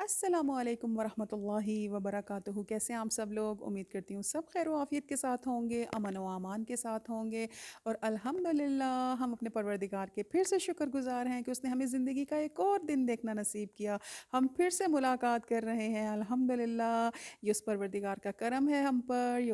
السلام علیکم ورحمۃ اللہ وبرکاتہ، کیسے ہیں آپ سب لوگ؟ امید کرتی ہوں سب خیر و عافیت کے ساتھ ہوں گے، امن و امان کے ساتھ ہوں گے، اور الحمدللہ ہم اپنے پروردگار کے پھر سے شکر گزار ہیں کہ اس نے ہمیں زندگی کا ایک اور دن دیکھنا نصیب کیا۔ ہم پھر سے ملاقات کر رہے ہیں الحمدللہ۔ یہ اس پروردگار کا کرم ہے ہم پر، یہ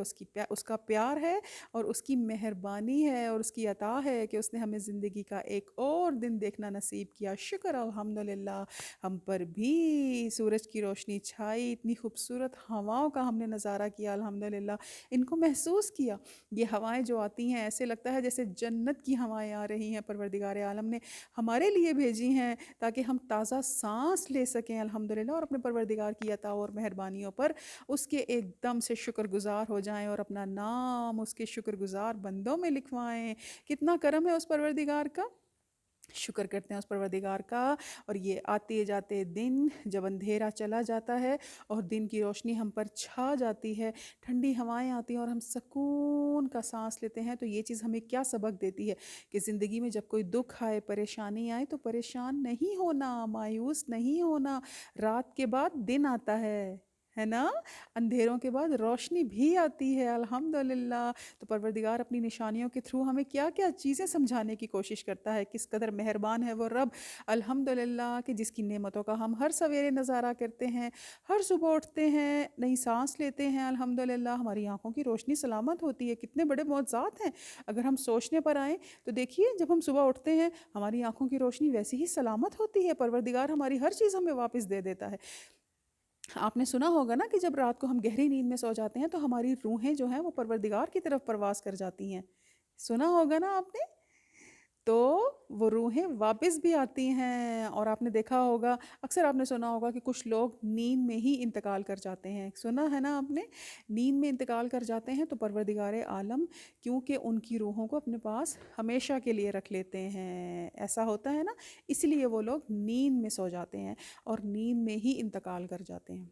اس کا پیار ہے اور اس کی مہربانی ہے اور اس کی عطا ہے کہ اس نے ہمیں زندگی کا ایک اور دن دیکھنا نصیب کیا۔ شکر الحمدللہ۔ ہم پر بھی سورج کی روشنی چھائی، اتنی خوبصورت ہواؤں کا ہم نے نظارہ کیا الحمدللہ، ان کو محسوس کیا۔ یہ ہوائیں جو آتی ہیں ایسے لگتا ہے جیسے جنت کی ہوائیں آ رہی ہیں، پروردگار عالم نے ہمارے لیے بھیجی ہیں تاکہ ہم تازہ سانس لے سکیں الحمدللہ، اور اپنے پروردگار کی عطا اور مہربانیوں پر اس کے ایک دم سے شکر گزار ہو جائیں اور اپنا نام اس کے شکر گزار بندوں میں لکھوائیں۔ کتنا کرم ہے اس پروردگار کا، شکر کرتے ہیں اس پروردگار کا۔ اور یہ آتے جاتے دن جب اندھیرا چلا جاتا ہے اور دن کی روشنی ہم پر چھا جاتی ہے، ٹھنڈی ہوائیں آتی ہیں اور ہم سکون کا سانس لیتے ہیں، تو یہ چیز ہمیں کیا سبق دیتی ہے کہ زندگی میں جب کوئی دکھ آئے، پریشانی آئے، تو پریشان نہیں ہونا، مایوس نہیں ہونا۔ رات کے بعد دن آتا ہے نا، اندھیروں کے بعد روشنی بھی آتی ہے الحمدللہ۔ تو پروردگار اپنی نشانیوں کے تھرو ہمیں کیا کیا چیزیں سمجھانے کی کوشش کرتا ہے، کس قدر مہربان ہے وہ رب الحمدللہ، کہ جس کی نعمتوں کا ہم ہر سویرے نظارہ کرتے ہیں، ہر صبح اٹھتے ہیں، نئی سانس لیتے ہیں الحمدللہ، ہماری آنکھوں کی روشنی سلامت ہوتی ہے۔ کتنے بڑے معجزات ہیں اگر ہم سوچنے پر آئیں تو دیکھیے، جب ہم صبح اٹھتے ہیں ہماری آنکھوں کی روشنی ویسی ہی سلامت ہوتی ہے، پروردگار ہماری ہر چیز ہمیں واپس دے دیتا ہے۔ آپ نے سنا ہوگا نا کہ جب رات کو ہم گہری نیند میں سو جاتے ہیں تو ہماری روحیں جو ہیں وہ پروردگار کی طرف پرواز کر جاتی ہیں، سنا ہوگا نا آپ نے؟ تو وہ روحیں واپس بھی آتی ہیں، اور آپ نے دیکھا ہوگا، اکثر آپ نے سنا ہوگا کہ کچھ لوگ نیند میں ہی انتقال کر جاتے ہیں، سنا ہے نا آپ نے؟ نیند میں انتقال کر جاتے ہیں تو پروردگار عالم کیونکہ ان کی روحوں کو اپنے پاس ہمیشہ کے لیے رکھ لیتے ہیں، ایسا ہوتا ہے نا، اس لیے وہ لوگ نیند میں سو جاتے ہیں اور نیند میں ہی انتقال کر جاتے ہیں۔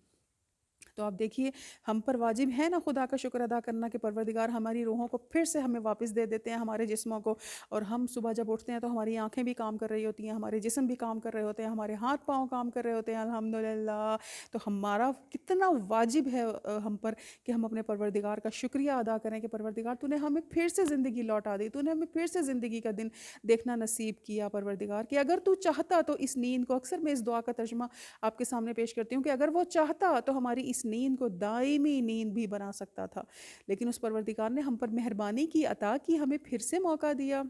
تو آپ دیکھیے، ہم پر واجب ہے نا خدا کا شکر ادا کرنا کہ پروردگار ہماری روحوں کو پھر سے ہمیں واپس دے دیتے ہیں، ہمارے جسموں کو، اور ہم صبح جب اٹھتے ہیں تو ہماری آنکھیں بھی کام کر رہی ہوتی ہیں، ہمارے جسم بھی کام کر رہے ہوتے ہیں، ہمارے ہاتھ پاؤں کام کر رہے ہوتے ہیں الحمدللہ۔ تو ہمارا کتنا واجب ہے ہم پر کہ ہم اپنے پروردگار کا شکریہ ادا کریں کہ پروردگار تو نے ہمیں پھر سے زندگی لوٹا دی، تو نے ہمیں پھر سے زندگی کا دن دیکھنا نصیب کیا پروردگار، کہ اگر تو چاہتا تو اس نیند کو، اکثر میں اس دعا کا ترجمہ آپ کے سامنے پیش کرتی ہوں کہ اگر وہ چاہتا تو ہماری اس نیند کو دائمی نیند بھی بنا سکتا تھا، لیکن اس پروردگار نے ہم پر مہربانی کی، عطا کی، ہمیں پھر سے موقع دیا۔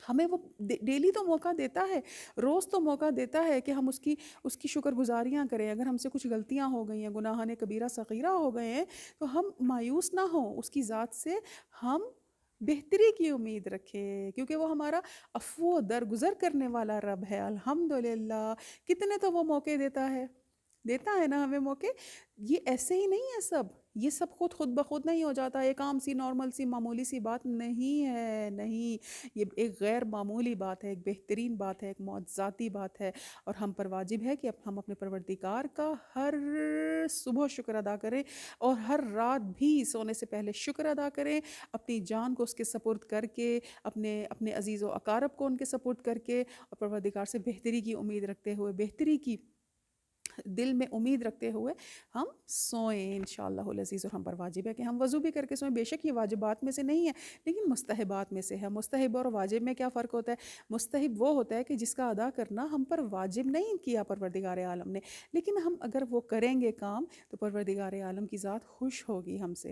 ہمیں وہ ڈیلی تو موقع دیتا ہے، روز تو موقع دیتا ہے کہ ہم اس کی شکر گزاریاں کریں۔ اگر ہم سے کچھ غلطیاں ہو گئی ہیں، گناہان کبیرہ صغیرہ ہو گئے ہیں، تو ہم مایوس نہ ہوں، اس کی ذات سے ہم بہتری کی امید رکھیں، کیونکہ وہ ہمارا عفو و درگزر کرنے والا رب ہے الحمدللہ۔ کتنے تو وہ موقع دیتا ہے نا ہمیں موقع۔ یہ ایسے ہی نہیں ہے سب، یہ سب خود بخود نہیں ہو جاتا، ایک عام سی نارمل سی معمولی سی بات نہیں ہے، نہیں، یہ ایک غیر معمولی بات ہے، ایک بہترین بات ہے، ایک معجزاتی بات ہے، اور ہم پر واجب ہے کہ ہم اپنے پروردگار کا ہر صبح شکر ادا کریں، اور ہر رات بھی سونے سے پہلے شکر ادا کریں، اپنی جان کو اس کے سپرد کر کے، اپنے عزیز و اقارب کو ان کے سپرد کر کے، اور پروردگار سے بہتری کی امید رکھتے ہوئے، بہتری کی دل میں امید رکھتے ہوئے ہم سوئیں انشاءاللہ العزیز۔ اور ہم پر واجب ہے کہ ہم وضو بھی کر کے سوئیں، بے شک یہ واجبات میں سے نہیں ہے لیکن مستحبات میں سے ہے۔ مستحب اور واجب میں کیا فرق ہوتا ہے؟ مستحب وہ ہوتا ہے کہ جس کا ادا کرنا ہم پر واجب نہیں کیا پروردگار عالم نے، لیکن ہم اگر وہ کریں گے کام تو پروردگار عالم کی ذات خوش ہوگی ہم سے،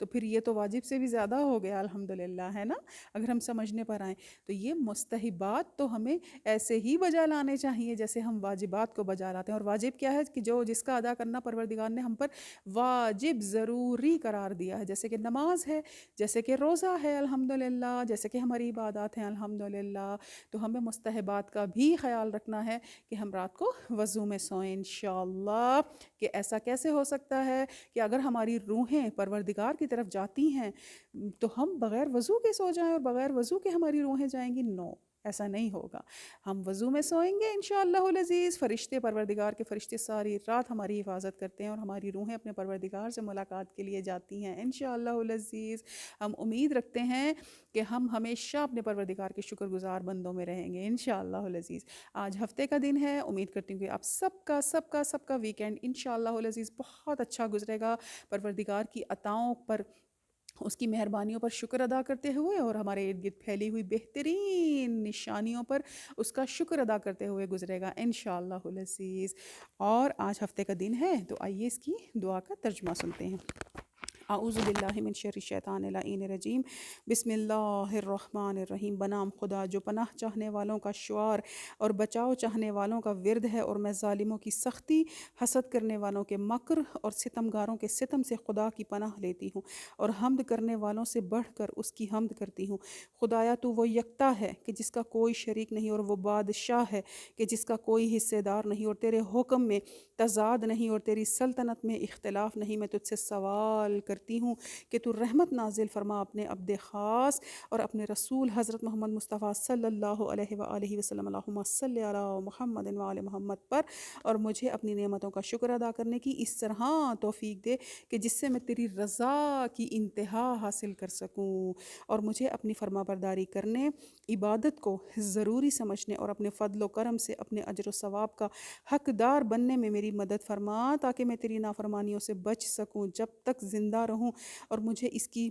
تو پھر یہ تو واجب سے بھی زیادہ ہو گیا الحمدللہ، ہے نا؟ اگر ہم سمجھنے پر آئیں تو یہ مستحبات تو ہمیں ایسے ہی بجا لانے چاہیے جیسے ہم واجبات کو بجا لاتے ہیں۔ اور واجب کیا ہے کہ جس کا ادا کرنا پروردگار نے ہم پر واجب ضروری قرار دیا ہے، جیسے کہ نماز ہے، جیسے کہ روزہ ہے الحمدللہ، جیسے کہ ہماری عبادات ہیں الحمدللہ۔ تو ہمیں مستحبات کا بھی خیال رکھنا ہے کہ ہم رات کو وضو میں سوئیں انشاءاللہ۔ کہ ایسا کیسے ہو سکتا ہے کہ اگر ہماری روحیں پروردگار کی طرف جاتی ہیں تو ہم بغیر وضو کے سو جائیں اور بغیر وضو کے ہماری روحیں جائیں گی؟ نو، ایسا نہیں ہوگا. ہم وضو میں سوئیں گے انشاءاللہ العزیز، فرشتے پروردگار کے فرشتے ساری رات ہماری حفاظت کرتے ہیں اور ہماری روحیں اپنے پروردگار سے ملاقات کے لیے جاتی ہیں انشاءاللہ العزیز. ہم امید رکھتے ہیں کہ ہم ہمیشہ اپنے پروردگار کے شکر گزار بندوں میں رہیں گے انشاءاللہ العزیز. آج ہفتے کا دن ہے، امید کرتی ہوں کہ آپ سب کا ویکینڈ انشاءاللہ العزیز بہت اچھا گزرے گا، پروردگار کی عطاؤں پر، اس کی مہربانیوں پر شکر ادا کرتے ہوئے اور ہمارے ارد گرد پھیلی ہوئی بہترین نشانیوں پر اس کا شکر ادا کرتے ہوئے گزرے گا انشاءاللہ العزیز. اور آج ہفتے کا دن ہے تو آئیے اس کی دعا کا ترجمہ سنتے ہیں. اعوذ باللہ من شر الشیطان اللعین الرجیم. بسم اللہ الرحمن الرحیم. بنام خدا جو پناہ چاہنے والوں کا شعار اور بچاؤ چاہنے والوں کا ورد ہے، اور میں ظالموں کی سختی، حسد کرنے والوں کے مکر اور ستمگاروں کے ستم سے خدا کی پناہ لیتی ہوں، اور حمد کرنے والوں سے بڑھ کر اس کی حمد کرتی ہوں. خدایا تو وہ یکتا ہے کہ جس کا کوئی شریک نہیں، اور وہ بادشاہ ہے کہ جس کا کوئی حصے دار نہیں، اور تیرے حکم میں تضاد نہیں اور تیری سلطنت میں اختلاف نہیں. میں تجھ سے سوال کرتی ہوں کہ تو رحمت نازل فرما اپنے عبد خاص اور اپنے رسول حضرت محمد مصطفیٰ صلی اللہ علیہ وآلہ وسلم، اللہم صلی علی محمد وآل محمد پر، اور مجھے اپنی نعمتوں کا شکر ادا کرنے کی اس طرح توفیق دے کہ جس سے میں تیری رضا کی انتہا حاصل کر سکوں، اور مجھے اپنی فرما برداری کرنے، عبادت کو ضروری سمجھنے اور اپنے فضل و کرم سے اپنے اجر و ثواب کا حقدار بننے میں میری مدد فرما، تاکہ میں تیری نافرمانیوں سے بچ سکوں جب تک زندہ رہوں، اور مجھے اس کی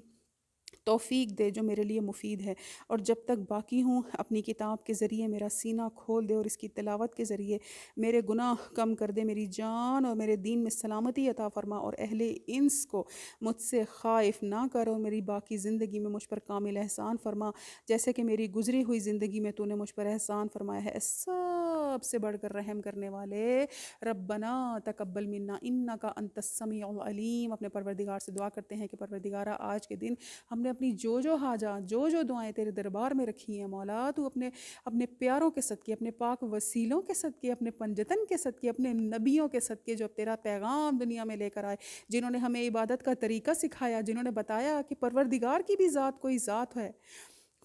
توفیق دے جو میرے لیے مفید ہے. اور جب تک باقی ہوں اپنی کتاب کے ذریعے میرا سینہ کھول دے، اور اس کی تلاوت کے ذریعے میرے گناہ کم کر دے، میری جان اور میرے دین میں سلامتی عطا فرما، اور اہل انس کو مجھ سے خائف نہ کر، اور میری باقی زندگی میں مجھ پر کامل احسان فرما، جیسے کہ میری گزری ہوئی زندگی میں تو نے مجھ پر احسان فرمایا ہے. سب سے بڑھ کر رحم کرنے والے ربنا تقبل منا انک انت السمیع العلیم. اپنے پروردگار سے دعا کرتے ہیں کہ پروردگارہ آج کے دن ہم نے اپنی جو حاجات، جو دعائیں تیرے دربار میں رکھی ہیں مولا، تو اپنے پیاروں کے صدقے، اپنے پاک وسیلوں کے صدقے، اپنے پنجتن کے صدقے، اپنے نبیوں کے صدقے جو تیرا پیغام دنیا میں لے کر آئے، جنہوں نے ہمیں عبادت کا طریقہ سکھایا، جنہوں نے بتایا کہ پروردگار کی بھی ذات کوئی ذات ہے،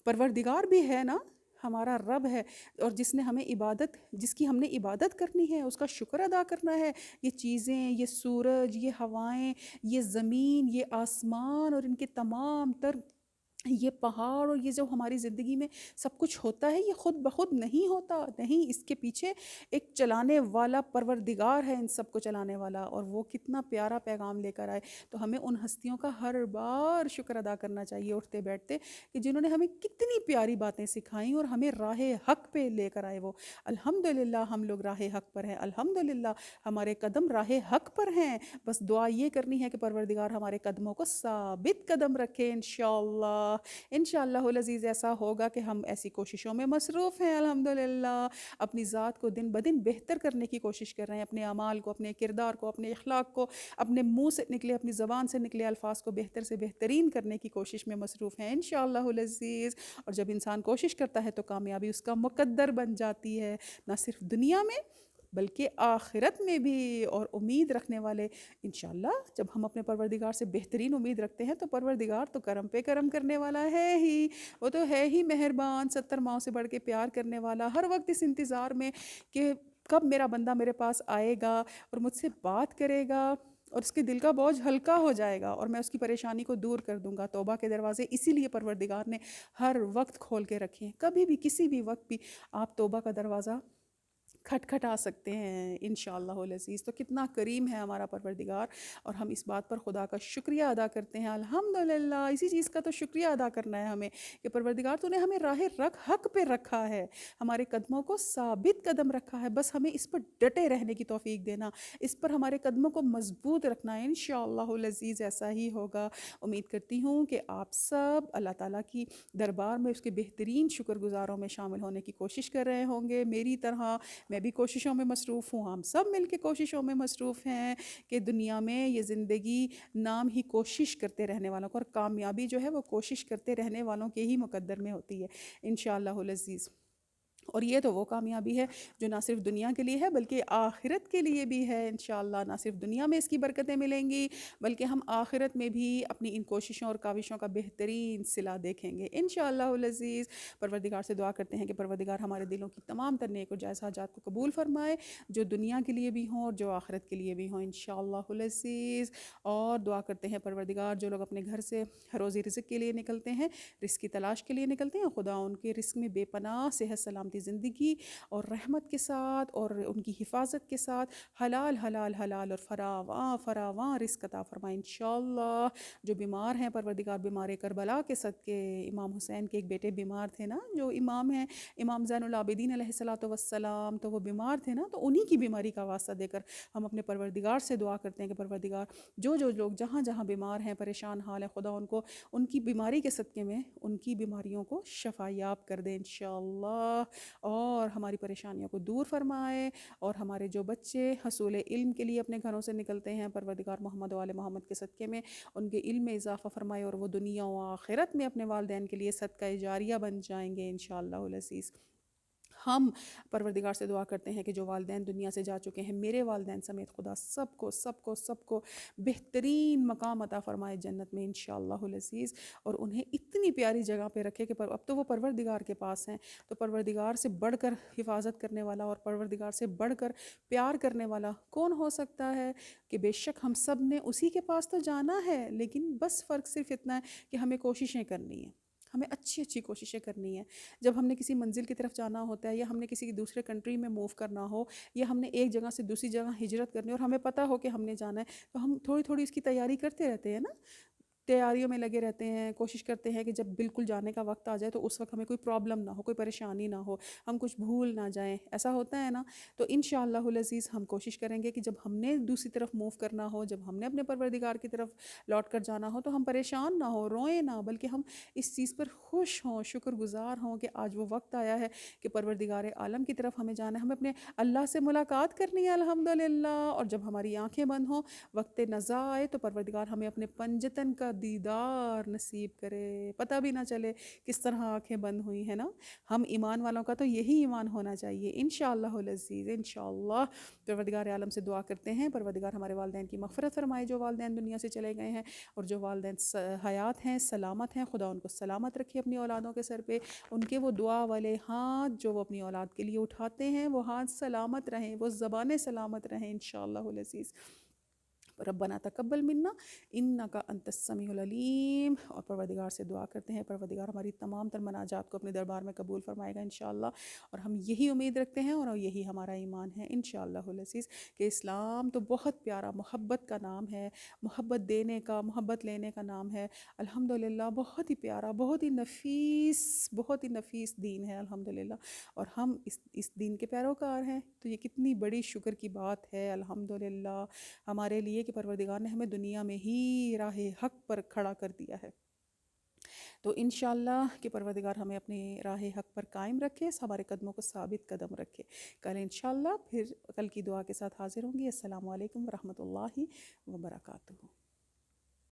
پروردگار بھی ہے نا، ہمارا رب ہے، اور جس کی ہم نے عبادت کرنی ہے، اس کا شکر ادا کرنا ہے. یہ چیزیں، یہ سورج، یہ ہوائیں، یہ زمین، یہ آسمان، اور ان کے تمام تر یہ پہاڑ، اور یہ جو ہماری زندگی میں سب کچھ ہوتا ہے، یہ خود بخود نہیں ہوتا، نہیں، اس کے پیچھے ایک چلانے والا پروردگار ہے، ان سب کو چلانے والا، اور وہ کتنا پیارا پیغام لے کر آئے. تو ہمیں ان ہستیوں کا ہر بار شکر ادا کرنا چاہیے اٹھتے بیٹھتے، کہ جنہوں نے ہمیں کتنی پیاری باتیں سکھائیں اور ہمیں راہ حق پہ لے کر آئے. وہ الحمدللہ ہم لوگ راہ حق پر ہیں، الحمدللہ ہمارے قدم راہ حق پر ہیں. بس دعا یہ کرنی ہے کہ پروردگار ہمارے قدموں کو ثابت قدم رکھے انشاءاللہ. انشاءاللہ العزیز ایسا ہوگا کہ ہم ایسی کوششوں میں مصروف ہیں الحمدللہ، اپنی ذات کو دن بدن بہتر کرنے کی کوشش کر رہے ہیں، اپنے اعمال کو، اپنے کردار کو، اپنے اخلاق کو، اپنے منہ سے نکلے، اپنی زبان سے نکلے الفاظ کو بہتر سے بہترین کرنے کی کوشش میں مصروف ہیں انشاءاللہ العزیز. اور جب انسان کوشش کرتا ہے تو کامیابی اس کا مقدر بن جاتی ہے، نہ صرف دنیا میں بلکہ آخرت میں بھی. اور امید رکھنے والے انشاءاللہ، جب ہم اپنے پروردگار سے بہترین امید رکھتے ہیں تو پروردگار تو کرم پہ کرم کرنے والا ہے ہی، وہ تو ہے ہی مہربان، 70 ماؤں سے بڑھ کے پیار کرنے والا، ہر وقت اس انتظار میں کہ کب میرا بندہ میرے پاس آئے گا اور مجھ سے بات کرے گا، اور اس کے دل کا بوجھ ہلکا ہو جائے گا، اور میں اس کی پریشانی کو دور کر دوں گا. توبہ کے دروازے اسی لیے پروردگار نے ہر وقت کھول کے رکھے ہیں. کبھی بھی کسی بھی وقت بھی آپ توبہ کا دروازہ کھٹکھٹا سکتے ہیں انشاءاللہ العزیز. تو کتنا کریم ہے ہمارا پروردگار، اور ہم اس بات پر خدا کا شکریہ ادا کرتے ہیں الحمدللہ. اسی چیز کا تو شکریہ ادا کرنا ہے ہمیں کہ پروردگار تو نے ہمیں راہ حق پہ رکھا ہے، ہمارے قدموں کو ثابت قدم رکھا ہے. بس ہمیں اس پر ڈٹے رہنے کی توفیق دینا، اس پر ہمارے قدموں کو مضبوط رکھنا ہے انشاءاللہ العزیز. ایسا ہی ہوگا. امید کرتی ہوں کہ آپ سب اللہ تعالیٰ کی دربار میں اس کے بہترین شکر گزاروں میں شامل ہونے کی کوشش کر رہے ہوں گے میری طرح. میں بھی کوششوں میں مصروف ہوں، ہم سب مل کے کوششوں میں مصروف ہیں کہ دنیا میں یہ زندگی نام ہی کوشش کرتے رہنے والوں کو، اور کامیابی جو ہے وہ کوشش کرتے رہنے والوں کے ہی مقدر میں ہوتی ہے انشاءاللہ العزیز. اور یہ تو وہ کامیابی ہے جو نہ صرف دنیا کے لیے ہے بلکہ آخرت کے لیے بھی ہے انشاءاللہ۔ نہ صرف دنیا میں اس کی برکتیں ملیں گی بلکہ ہم آخرت میں بھی اپنی ان کوششوں اور کاوشوں کا بہترین صلہ دیکھیں گے انشاءاللہ العزیز۔ پروردگار سے دعا کرتے ہیں کہ پروردگار ہمارے دلوں کی تمام تر نیک و جائز حاجات کو قبول فرمائے، جو دنیا کے لیے بھی ہوں اور جو آخرت کے لیے بھی ہوں انشاءاللہ العزیز۔ اور دعا کرتے ہیں پروردگار جو لوگ اپنے گھر سے روزی رزق کے لیے نکلتے ہیں، رزق کی تلاش کے لیے نکلتے ہیں، خدا ان کے رزق میں بے پناہ صحت سلامتی زندگی اور رحمت کے ساتھ اور ان کی حفاظت کے ساتھ حلال حلال حلال اور فراواں فراواں رزق عطا فرمائے انشاءاللہ۔ جو بیمار ہیں پروردگار بیمار کربلا کے صدقے، امام حسین کے ایک بیٹے بیمار تھے نا جو امام ہیں، امام زین العابدین علیہ الصلوۃ والسلام، تو وہ بیمار تھے نا، تو انہی کی بیماری کا واسطہ دے کر ہم اپنے پروردگار سے دعا کرتے ہیں کہ پروردگار جو لوگ جہاں جہاں بیمار ہیں، پریشان حال ہے، خدا ان کو ان کی بیماری کے صدقے میں ان کی بیماریوں کو شفا یاب کر دے انشاءاللہ، اور ہماری پریشانیوں کو دور فرمائے۔ اور ہمارے جو بچے حصول علم کے لیے اپنے گھروں سے نکلتے ہیں، پروردگار محمد و آل محمد کے صدقے میں ان کے علم میں اضافہ فرمائے اور وہ دنیا و آخرت میں اپنے والدین کے لیے صدقہ جاریہ بن جائیں گے انشاءاللہ العزیز۔ ہم پروردگار سے دعا کرتے ہیں کہ جو والدین دنیا سے جا چکے ہیں، میرے والدین سمیت خدا سب کو بہترین مقام عطا فرمائے جنت میں انشاءاللہ العزیز، اور انہیں اتنی پیاری جگہ پہ رکھے کہ اب تو وہ پروردگار کے پاس ہیں، تو پروردگار سے بڑھ کر حفاظت کرنے والا اور پروردگار سے بڑھ کر پیار کرنے والا کون ہو سکتا ہے؟ کہ بے شک ہم سب نے اسی کے پاس تو جانا ہے، لیکن بس فرق صرف اتنا ہے کہ ہمیں کوششیں کرنی ہیں، ہمیں اچھی کوششیں کرنی ہیں۔ جب ہم نے کسی منزل کی طرف جانا ہوتا ہے یا ہم نے کسی دوسرے کنٹری میں موو کرنا ہو یا ہم نے ایک جگہ سے دوسری جگہ ہجرت کرنی اور ہمیں پتہ ہو کہ ہم نے جانا ہے، تو ہم تھوڑی اس کی تیاری کرتے رہتے ہیں نا، تیاریوں میں لگے رہتے ہیں، کوشش کرتے ہیں کہ جب بالکل جانے کا وقت آ جائے تو اس وقت ہمیں کوئی پرابلم نہ ہو، کوئی پریشانی نہ ہو، ہم کچھ بھول نہ جائیں، ایسا ہوتا ہے نا۔ تو انشاءاللہ العزیز ہم کوشش کریں گے کہ جب ہم نے دوسری طرف موو کرنا ہو، جب ہم نے اپنے پروردگار کی طرف لوٹ کر جانا ہو، تو ہم پریشان نہ ہو، روئیں نہ، بلکہ ہم اس چیز پر خوش ہوں، شکر گزار ہوں کہ آج وہ وقت آیا ہے کہ پروردگار عالم کی طرف ہمیں جانا ہے، ہمیں اپنے اللہ سے ملاقات کرنی ہے الحمدللہ۔ اور جب ہماری آنکھیں بند ہوں، وقت نزا آئے، تو پروردگار ہمیں اپنے پنجتن کا دیدار نصیب کرے، پتہ بھی نہ چلے کس طرح آنکھیں بند ہوئی ہیں نا۔ ہم ایمان والوں کا تو یہی ایمان ہونا چاہیے انشاءاللہ العزیز انشاءاللہ۔ پروردگار عالم سے دعا کرتے ہیں پروردگار ہمارے والدین کی مغفرت فرمائے جو والدین دنیا سے چلے گئے ہیں، اور جو والدین حیات ہیں، سلامت ہیں، خدا ان کو سلامت رکھے اپنی اولادوں کے سر پہ، ان کے وہ دعا والے ہاتھ جو وہ اپنی اولاد کے لیے اٹھاتے ہیں وہ ہاتھ سلامت رہیں، وہ زبانیں سلامت رہیں انشاءاللہ العزیز۔ ربنا تقبل منا انکا انت السمیع العلیم۔ اور پروردگار سے دعا کرتے ہیں پروردگار ہماری تمام تر مناجات کو اپنے دربار میں قبول فرمائے گا انشاءاللہ، اور ہم یہی امید رکھتے ہیں اور یہی ہمارا ایمان ہے انشاءاللہ العزیز کہ اسلام تو بہت پیارا محبت کا نام ہے، محبت دینے کا، محبت لینے کا نام ہے الحمدللہ، بہت ہی پیارا، بہت ہی نفیس دین ہے الحمدللہ، اور ہم اس دین کے پیروکار ہیں، تو یہ کتنی بڑی شکر کی بات ہے الحمدللہ ہمارے لیے کہ پروردگار نے ہمیں دنیا میں ہی راہ حق پر کھڑا کر دیا ہے۔ تو انشاءاللہ کہ پروردگار ہمیں اپنے راہ حق پر قائم رکھے، ہمارے قدموں کو ثابت قدم رکھے۔ کل انشاءاللہ پھر کل کی دعا کے ساتھ حاضر ہوں گی۔ السلام علیکم ورحمۃ اللہ وبرکاتہ۔